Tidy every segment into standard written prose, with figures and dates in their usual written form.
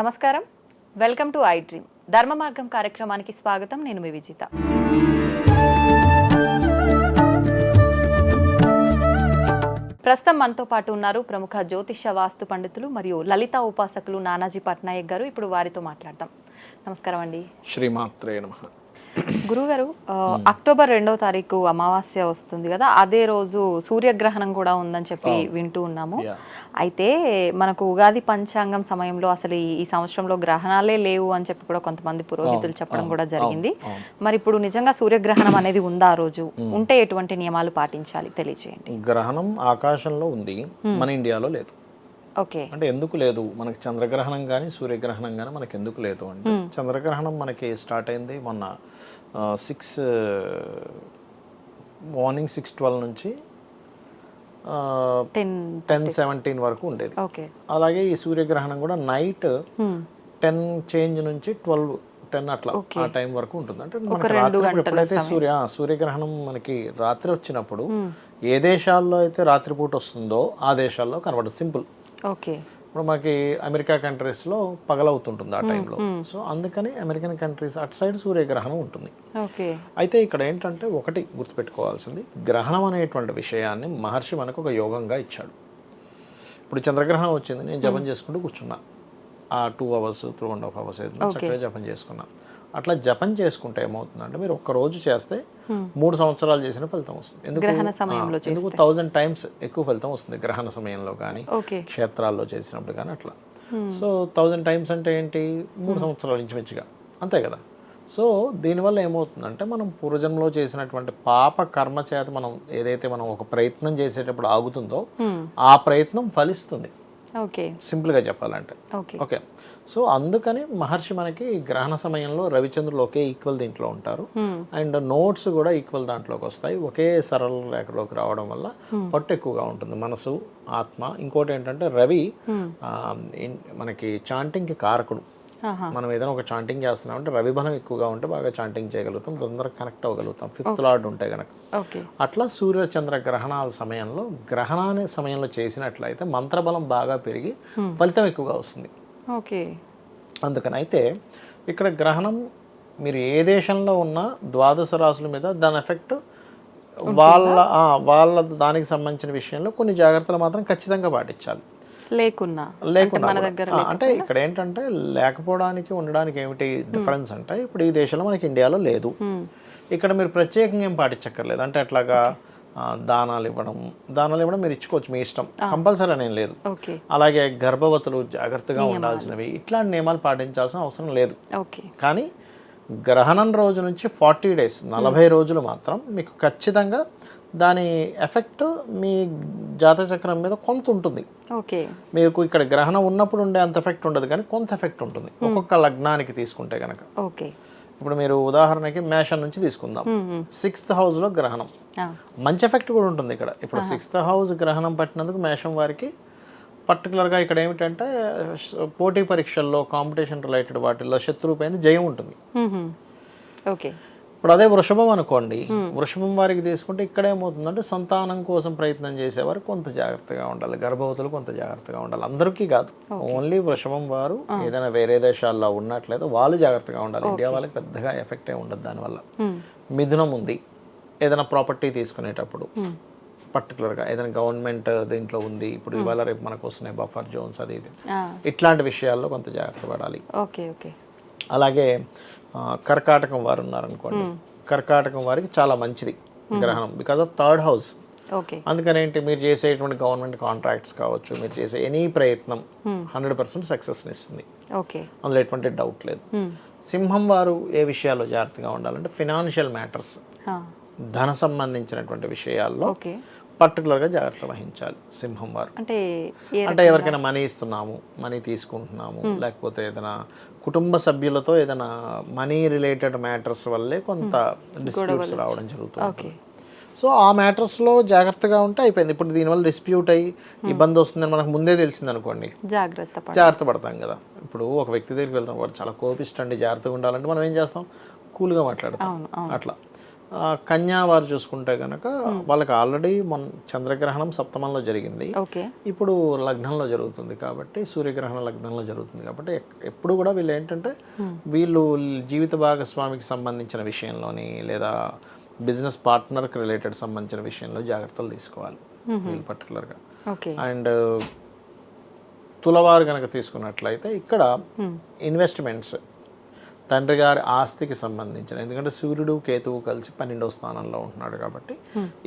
నమస్కారం, welcome to I dream. ధర్మ మార్గం కార్యక్రమానికి స్వాగతం. నేను మీ విజిత. ప్రస్తుతం మనతో పాటు ఉన్నారు ప్రముఖ జ్యోతిష వాస్తు పండితులు మరియు లలిత ఉపాసకులు నానాజీ పట్నాయక్ గారు. ఇప్పుడు వారితో మాట్లాడదాం. నమస్కారం అండి. శ్రీమాత్రే నమః. గురుగారు, అక్టోబర్ 2వ తారీఖు అమావాస్య వస్తుంది కదా, అదే రోజు సూర్యగ్రహణం కూడా ఉందని చెప్పి వింటూ ఉన్నాము. అయితే మనకు ఉగాది పంచాంగం సమయంలో అసలు ఈ సంవత్సరంలో గ్రహణాలే లేవు అని చెప్పి కూడా కొంతమంది పురోహితులు చెప్పడం కూడా జరిగింది. మరి ఇప్పుడు నిజంగా సూర్యగ్రహణం అనేది ఉందా? ఆ రోజు ఉంటే ఎటువంటి నియమాలు పాటించాలి తెలియజేయండి. గ్రహణం ఆకాశంలో ఉంది, మన ఇండియాలో లేదు. ఓకే, అంటే ఎందుకు లేదు? మనకి చంద్రగ్రహణం కానీ సూర్యగ్రహణం కానీ మనకి ఎందుకు లేదు అంటే, చంద్రగ్రహణం మనకి స్టార్ట్ అయింది మొన్న మార్నింగ్ 6:12 నుంచి 10:17 వరకు ఉండేది. అలాగే ఈ సూర్యగ్రహణం కూడా నైట్ 10 చేంజ్ నుంచి 12-10 అట్లా ఆ టైం వరకు ఉంటుంది. అంటే మనకి రాత్రి ఎప్పుడైతే సూర్యగ్రహణం మనకి రాత్రి వచ్చినప్పుడు ఏ దేశాల్లో అయితే రాత్రిపూట వస్తుందో ఆ దేశాల్లో కనబడదు. సింపుల్. ఇప్పుడు మనకి అమెరికా కంట్రీస్లో పగలవుతుంటుంది ఆ టైంలో. సో అందుకని అమెరికన్ కంట్రీస్ అటు సైడ్ సూర్యగ్రహణం ఉంటుంది. అయితే ఇక్కడ ఏంటంటే ఒకటి గుర్తుపెట్టుకోవాల్సింది, గ్రహణం అనేటువంటి విషయాన్ని మహర్షి మనకు ఒక యోగంగా ఇచ్చాడు. ఇప్పుడు చంద్రగ్రహణం వచ్చింది, నేను జపం చేసుకుంటూ కూర్చున్నా. ఆ 2 hours 2.5 hours చక్కగా జపం చేసుకున్నా. అట్లా జపం చేసుకుంటే ఏమవుతుందంటే, మీరు ఒక్క రోజు చేస్తే 3 సంవత్సరాలు చేసిన ఫలితం వస్తుంది. ఎందుకు 1000 times ఎక్కువ ఫలితం వస్తుంది గ్రహణ సమయంలో కానీ క్షేత్రాల్లో చేసినప్పుడు కానీ అట్లా. సో 1000 times అంటే ఏంటి? 3 సంవత్సరాల నుంచి మంచిగా, అంతే కదా. సో దీనివల్ల ఏమవుతుందంటే, మనం పూర్వజన్మలో చేసినటువంటి పాప కర్మ చేత మనం ఏదైతే మనం ఒక ప్రయత్నం చేసేటప్పుడు ఆగుతుందో ఆ ప్రయత్నం ఫలిస్తుంది. సింపుల్గా చెప్పాలంటే. ఓకే. సో అందుకని మహర్షి మనకి గ్రహణ సమయంలో రవిచంద్రులు ఒకే ఈక్వల్ దీంట్లో ఉంటారు, అండ్ నోట్స్ కూడా ఈక్వల్ దాంట్లోకి వస్తాయి. ఒకే సరళ రేఖలోకి రావడం వల్ల పట్టు ఎక్కువగా ఉంటుంది, మనసు ఆత్మ. ఇంకోటి ఏంటంటే, రవి మనకి చాంటింగ్కి కారకుడు. మనం ఏదైనా ఒక చాంటింగ్ చేస్తున్నాం అంటే రవి బలం ఎక్కువగా ఉంటే బాగా చాంటింగ్ చేయగలుగుతాం, తొందరగా కనెక్ట్ అవ్వగలుగుతాం, 5th లార్డ్ ఉంటే కనుక. అట్లా సూర్య చంద్ర గ్రహణాల సమయంలో గ్రహణాన్ని సమయంలో చేసినట్లయితే మంత్రబలం బాగా పెరిగి ఫలితం ఎక్కువగా వస్తుంది. అందుకని అయితే ఇక్కడ గ్రహణం మీరు ఏ దేశంలో ఉన్నా 12 రాశుల మీద దాని ఎఫెక్ట్ వాళ్ళ దానికి సంబంధించిన విషయంలో కొన్ని జాగ్రత్తలు మాత్రం ఖచ్చితంగా పాటించాలి. లేకున్నా అంటే ఇక్కడ ఏంటంటే, లేకపోవడానికి ఉండడానికి ఏమిటి డిఫరెన్స్ అంటే, ఇప్పుడు ఈ దేశంలో మనకి ఇండియాలో లేదు. ఇక్కడ మీరు ప్రత్యేకంగా ఏం పాటించక్కర్లేదు. అంటే అట్లాగా దానాలు ఇవ్వడం మీరు ఇచ్చుకోవచ్చు, మీ ఇష్టం, కంపల్సరీ అనేం లేదు. అలాగే గర్భవతులు జాగ్రత్తగా ఉండాల్సినవి, ఇట్లాంటి నియమాలు పాటించాల్సిన అవసరం లేదు. కానీ గ్రహణం రోజు నుంచి 40 days 40 రోజులు మాత్రం మీకు ఖచ్చితంగా దాని ఎఫెక్ట్ మీ జాతచక్రం మీద కొంత ఉంటుంది. మీకు ఇక్కడ గ్రహణం ఉన్నప్పుడు ఉండే అంత ఎఫెక్ట్ ఉండదు, కానీ కొంత ఎఫెక్ట్ ఉంటుంది ఒక్కొక్క లగ్నానికి తీసుకుంటే కనుక. ఇప్పుడు మీరు ఉదాహరణకి మేషం నుంచి తీసుకుందాం. 6th house గ్రహణం, మంచి ఎఫెక్ట్ కూడా ఉంటుంది ఇక్కడ. ఇప్పుడు 6th house గ్రహణం పట్టినందుకు మేషం వారికి పర్టికులర్గా ఇక్కడ ఏమిటంటే, పోటీ పరీక్షల్లో కాంపిటీషన్ రిలేటెడ్ వాటిల్లో శత్రువు పైన జయం ఉంటుంది. ఇప్పుడు అదే వృషభం అనుకోండి, వృషభం వారికి తీసుకుంటే ఇక్కడ ఏమవుతుందంటే, సంతానం కోసం ప్రయత్నం చేసేవారు కొంత జాగ్రత్తగా ఉండాలి, గర్భవతులు కొంత జాగ్రత్తగా ఉండాలి. అందరికీ కాదు, ఓన్లీ వృషభం వారు ఏదైనా వేరే దేశాల్లో ఉన్నట్లయితే వాళ్ళు జాగ్రత్తగా ఉండాలి. ఇండియా వాళ్ళకి పెద్దగా ఎఫెక్ట్ ఏ ఉండదు దానివల్ల. మిథునం ఉంది, ఏదైనా ప్రాపర్టీ తీసుకునేటప్పుడు పర్టికులర్గా ఏదైనా గవర్నమెంట్ దీంట్లో ఉంది, ఇప్పుడు ఇవాళ రేపు మనకు వస్తున్నాయి బఫర్ జోన్స్, అది ఇది, ఇట్లాంటి విషయాల్లో కొంత జాగ్రత్త పడాలి. అలాగే కర్కాటకం వారు ఉన్నారనుకోండి, కర్కాటకం వారికి చాలా మంచిది గ్రహణం, బికాజ్ ఆఫ్ 3rd house. అందుకని ఏంటి, మీరు చేసేటువంటి గవర్నమెంట్ కాంట్రాక్ట్స్ కావచ్చు, మీరు చేసే ఎనీ ప్రయత్నం 100% సక్సెస్ని ఇస్తుంది, అందులో ఎటువంటి డౌట్ లేదు. సింహం వారు ఏ విషయాల్లో జాగ్రత్తగా ఉండాలంటే, ఫినాన్షియల్ మ్యాటర్స్, ధన సంబంధించినటువంటి విషయాల్లో పర్టికులర్గా జాగ్రత్త వహించాలి సింహం వారు. అంటే ఎవరికైనా మనీ ఇస్తున్నాము, మనీ తీసుకుంటున్నాము, లేకపోతే ఏదైనా కుటుంబ సభ్యులతో ఏదైనా మనీ రిలేటెడ్ మ్యాటర్స్ వల్లే కొంత డిస్ప్యూట్స్ రావడం జరుగుతుంది. సో ఆ మ్యాటర్స్లో జాగ్రత్తగా ఉంటే అయిపోయింది. ఇప్పుడు దీనివల్ల డిస్ప్యూట్ అయ్యి ఇబ్బంది వస్తుందని మనకు ముందే తెలిసింది అనుకోండి, జాగ్రత్త పడతాం కదా. ఇప్పుడు ఒక వ్యక్తి దగ్గరికి వెళ్తాం, వాడు చాలా కోపిష్టండి, జాగ్రత్తగా ఉండాలంటే మనం ఏం చేస్తాం, కూల్గా మాట్లాడతాం. అట్లా కన్యా వారు చూసుకుంటే కనుక వాళ్ళకి ఆల్రెడీ చంద్రగ్రహణం సప్తమంలో జరిగింది, ఇప్పుడు లగ్నంలో జరుగుతుంది కాబట్టి, సూర్యగ్రహణ లగ్నంలో జరుగుతుంది కాబట్టి ఎప్పుడు కూడా వీళ్ళు ఏంటంటే వీళ్ళు జీవిత భాగస్వామికి సంబంధించిన విషయంలోని లేదా బిజినెస్ పార్ట్నర్కి రిలేటెడ్ సంబంధించిన విషయంలో జాగ్రత్తలు తీసుకోవాలి వీళ్ళు పర్టికులర్గా. అండ్ తులవారు కనుక తీసుకున్నట్లయితే ఇక్కడ ఇన్వెస్ట్మెంట్స్, తండ్రి గారి ఆస్తికి సంబంధించిన, ఎందుకంటే సూర్యుడు కేతువు కలిసి 12వ స్థానంలో ఉంటున్నాడు కాబట్టి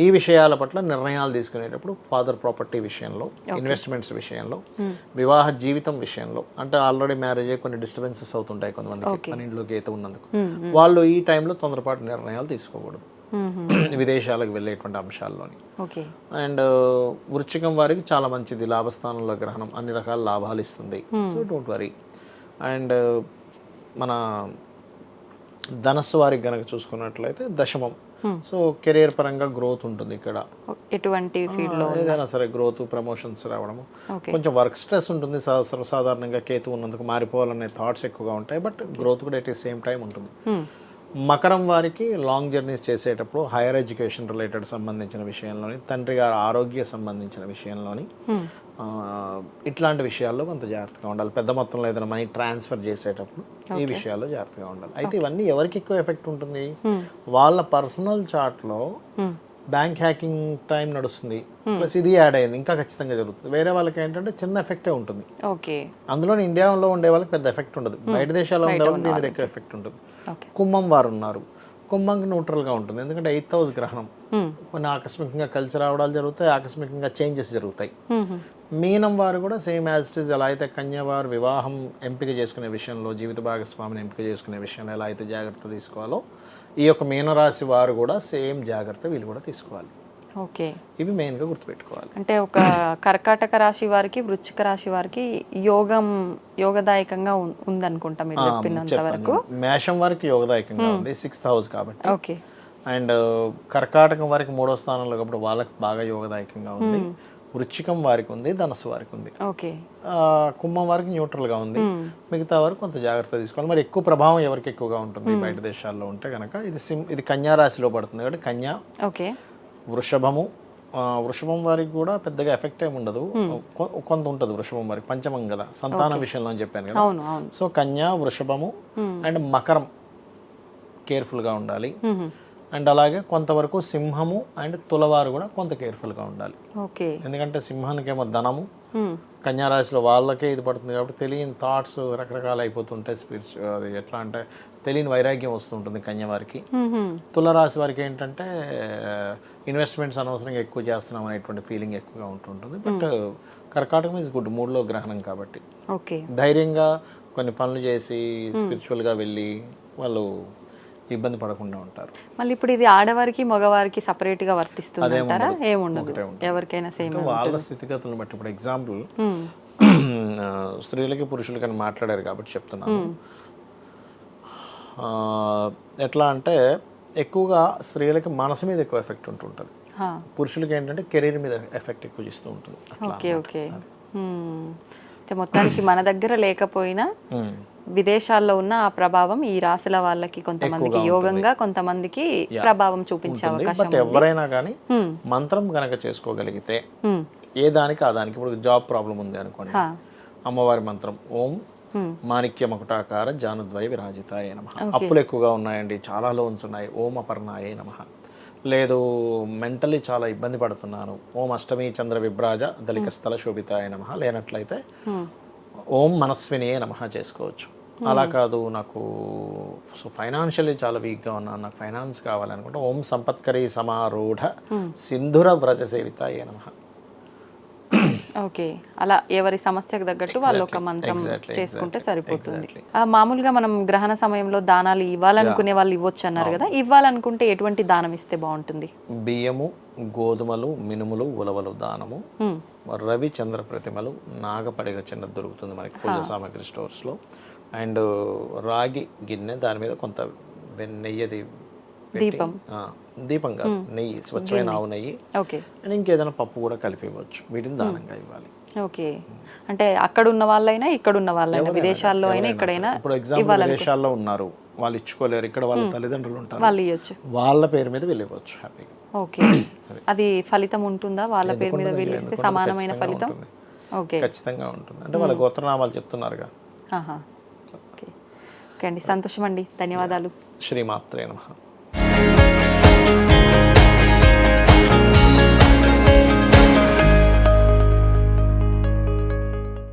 ఈ విషయాల పట్ల నిర్ణయాలు తీసుకునేటప్పుడు ఫాదర్ ప్రాపర్టీ విషయంలో, ఇన్వెస్ట్మెంట్స్ విషయంలో, వివాహ జీవితం విషయంలో, అంటే ఆల్రెడీ మ్యారేజ్ అయ్యి కొన్ని డిస్టర్బెన్సెస్ అవుతుంటాయి కొంతమందికి 12లో కేతు ఉన్నందుకు, వాళ్ళు ఈ టైంలో తొందరపాటు నిర్ణయాలు తీసుకోకూడదు విదేశాలకు వెళ్ళేటువంటి అంశాల్లోని. అండ్ వృశ్చికం వారికి చాలా మంచిది, లాభస్థానంలో గ్రహణం అన్ని రకాల లాభాలు ఇస్తుంది, సో డోంట్ వరీ. అండ్ మన ధనస్సు వారికి గనక చూసుకున్నట్లయితే దశమం, సో కెరియర్ పరంగా గ్రోత్ ఉంటుంది ఇక్కడ, ఎటువంటి ఫీల్డ్లో ఏదైనా సరే గ్రోత్, ప్రమోషన్స్ రావడము, కొంచెం వర్క్ స్ట్రెస్ ఉంటుంది సర్వసాధారణంగా కేతు ఉన్నందుకు, మారిపోవాలనే థాట్స్ ఎక్కువగా ఉంటాయి, బట్ గ్రోత్ కూడా ఎట్ ది సేమ్ టైం ఉంటుంది. మకరం వారికి లాంగ్ జర్నీస్ చేసేటప్పుడు హైయర్ ఎడ్యుకేషన్ రిలేటెడ్ సంబంధించిన విషయంలోని, తండ్రి గారి ఆరోగ్య సంబంధించిన విషయంలోని, ఇట్లాంటి విషయాల్లో కొంత జాగ్రత్తగా ఉండాలి. పెద్ద మొత్తంలో ఏదైనా మనీ ట్రాన్స్ఫర్ చేసేటప్పుడు ఈ విషయాల్లో జాగ్రత్తగా ఉండాలి. అయితే ఇవన్నీ ఎవరికి ఎక్కువ ఎఫెక్ట్ ఉంటుంది, వాళ్ళ పర్సనల్ చార్ట్లో బ్యాంక్ హ్యాకింగ్ టైం నడుస్తుంది, ప్లస్ ఇది యాడ్ అయింది, ఇంకా ఖచ్చితంగా జరుగుతుంది. వేరే వాళ్ళకి ఏంటంటే చిన్న ఎఫెక్టే ఉంటుంది, అందులో ఇండియాలో ఉండే వాళ్ళకి పెద్ద ఎఫెక్ట్ ఉండదు, బయట దేశాల్లో ఉండే వాళ్ళకి దీని దగ్గర ఎఫెక్ట్ ఉంటుంది. కుంభం వారు ఉన్నారు, కుంభంకి న్యూట్రల్గా ఉంటుంది, ఎందుకంటే 8th హౌస్ గ్రహణం, కొన్ని ఆకస్మికంగా కలిసి రావడాలు జరుగుతాయి, ఆకస్మికంగా చేంజెస్ జరుగుతాయి. మీనం వారు కూడా సేమ్ యాజ్ ఇట్ ఈస్, ఎలా అయితే కన్యా వారు వివాహం ఎంపిక చేసుకునే విషయంలో, జీవిత భాగస్వామిని ఎంపిక చేసుకునే విషయంలో ఎలా అయితే జాగ్రత్త తీసుకోవాలో, ఈ యొక్క మీనరాశి వారు కూడా సేమ్ జాగ్రత్త వీళ్ళు కూడా తీసుకోవాలి. ఇవి మెయిన్గా గుర్తుపెట్టుకోవాలి. అంటే ఒక కర్కాటక రాశి వారికి, వృశ్చిక రాశి వారికి యోగదాయకంగా ఉందనుకుంటా మీరు చెప్పినంత వరకు. మేషం వారికి యోగదాయకంగా ఉంది, 6th హౌస్ కాబట్టి. అండ్ కర్కాటకం వారికి 3వ స్థానంలో కాబట్టి వాళ్ళకి బాగా యోగదాయకంగా ఉంది. వృశ్చికం వారికి ఉంది, ధనస్సు వారికి ఉంది, కుంభం వారికి న్యూట్రల్గా ఉంది, మిగతా వారికి కొంత జాగ్రత్త తీసుకోవాలి. మరి ఎక్కువ ప్రభావం ఎవరికి ఎక్కువగా ఉంటుంది బయట దేశాల్లో ఉంటే కనుక, ఇది కన్యా రాశిలో పడుతుంది కాబట్టి కన్యా, వృషభం వారికి కూడా పెద్దగా ఎఫెక్ట్ ఏమి ఉండదు, కొంత ఉంటుంది వృషభం వారికి, పంచమం కదా, సంతాన విషయంలో అని చెప్పాను కదా. సో కన్యా, వృషభము అండ్ మకరం కేర్ఫుల్గా ఉండాలి. అండ్ అలాగే కొంతవరకు సింహము అండ్ తులవారు కూడా కొంత కేర్ఫుల్గా ఉండాలి, ఎందుకంటే సింహానికేమో ధనము, కన్యారాశిలో వాళ్ళకే ఇది పడుతుంది కాబట్టి తెలియని థాట్స్ రకరకాలు అయిపోతుంటాయి, అది ఎట్లా అంటే తెలియని వైరాగ్యం వస్తుంటుంది కన్యవారికి. తులరాశి వారికి ఏంటంటే ఇన్వెస్ట్మెంట్స్ అనవసరంగా ఎక్కువ చేస్తున్నాం అనేటువంటి ఫీలింగ్ ఎక్కువగా ఉంటుంటుంది. బట్ కర్కాటకం ఈజ్ గుడ్, 3లో గ్రహణం కాబట్టి ధైర్యంగా కొన్ని పనులు చేసి స్పిరిచువల్గా వెళ్ళి వాళ్ళు ఇబ్బంది పడకుండా ఉంటారు. మళ్ళీ ఇప్పుడు ఇది ఆడవారికి మగవారికి సపరేట్ గా వర్తిస్తుంది అంటారా? ఏముండదు, ఎవరికైనా సేమ్ వాళ్ళ స్థితిగతులను బట్టి. ఇప్పుడు ఎగ్జాంపుల్ స్త్రీలకి పురుషులకి అని మాట్లాడారు కాబట్టి చెప్తున్నాను. ఎట్లా అంటే ఎక్కువగా స్త్రీలకి మనసు మీద ఎక్కువ ఎఫెక్ట్ ఉంటుంటుంది, పురుషులకి ఏంటంటే కెరీర్ మీద ఎఫెక్ట్ ఎక్కువ చేస్తూ ఉంటుంది. మొత్తానికి మన దగ్గర లేకపోయినా విదేశాల్లో ఉన్న ఆ ప్రభావం ఈ రాశుల వాళ్ళకి కొంతమందికి యోగంగా, కొంతమందికి ప్రభావం చూపించే అవకాశం. బట్ ఎవరైనా కానీ మంత్రం గనక చేసుకోగలిగితే ఏ దానికి ఆ దానికి, ఇప్పుడు జాబ్ ప్రాబ్లం ఉంది అనుకోండి, అమ్మవారి మంత్రం ఓం మాణిక్య మకుటాకార జానుద్వయ విరాజితాయ నమః. అప్పులు ఎక్కువగా ఉన్నాయండి, చాలా లోన్స్ ఉన్నాయి, ఓం అపర్ణాయ నమః. లేదు మెంటలీ చాలా ఇబ్బంది పడుతున్నాను, ఓం అష్టమి చంద్ర విభ్రాజ దళిక స్థల శోభితాయ నమః. లేనట్లయితే ఓం మనస్వినియే నమః చేసుకోవచ్చు. అలా కాదు నాకు ఫైనాన్షియల్లీ చాలా వీక్గా ఉన్నాను, నాకు ఫైనాన్స్ కావాలనుకుంటే ఓం సంపత్కరీ సమారూఢ సింధుర వ్రజ సేవితాయ నమః. ఓకే, అలా ఎవరి సమస్యకు తగ్గట్టు వాళ్ళు ఒక మంత్రం చేసుకుంటే సరిపోతుంది. మామూలుగా మనం గ్రహణ సమయంలో దానాలు ఇవ్వాలనుకునే వాళ్ళు ఇవ్వచ్చు అన్నారు కదా, ఇవ్వాలనుకుంటే ఎటువంటి దానం ఇస్తే బాగుంటుంది? బియ్యము, గోధుమలు, మినుములు, ఉలవలు దానము, రవి చంద్ర ప్రతిమలు, నాగపడిగ చిన్న దొరుకుతుంది మనకి పూజ సామాగ్రి స్టోర్స్లో, అండ్ రాగి గిన్నె, దాని మీద కొంత నెయ్యది దీపం కాదు నెయ్యి, స్వచ్ఛమైన ఆవు నెయ్యి, అండ్ ఇంకేదైనా పప్పు కూడా కలిపి ఇవ్వచ్చు. వీటిని దానంగా ఇవ్వాలి. ఓకే, అంటే అక్కడ ఉన్న వాళ్ళైనా ఇక్కడ ఉన్న వాళ్ళైనా, విదేశాల్లో అయినా ఎక్కడైనా. ఇప్పుడు ఎగ్జాంపుల్ విదేశాల్లో ఉన్నారు, వాళ్ళు ఇచ్చుకోలేరు, ఇక్కడ వాళ్ళ తల్లిదండ్రులు ఉంటారు, వాళ్ళు ఇవ్వచ్చు, వాళ్ళ పేరు మీద వెళ్ళిపోవచ్చు హ్యాపీగా. ఓకే. అది ఫలితం ఉంటుందా వాళ్ళ పేరు మీద వెళ్ళిస్తే సమానమైన ఫలితం? ఓకే, ఖచ్చితంగా ఉంటుంది. అంటే వాళ్ళ గోత్రనామాలు చెప్తున్నారుగా. ఓకే ఓకే అండి, సంతోషం అండి, ధన్యవాదాలు. శ్రీమాత్రే నమః.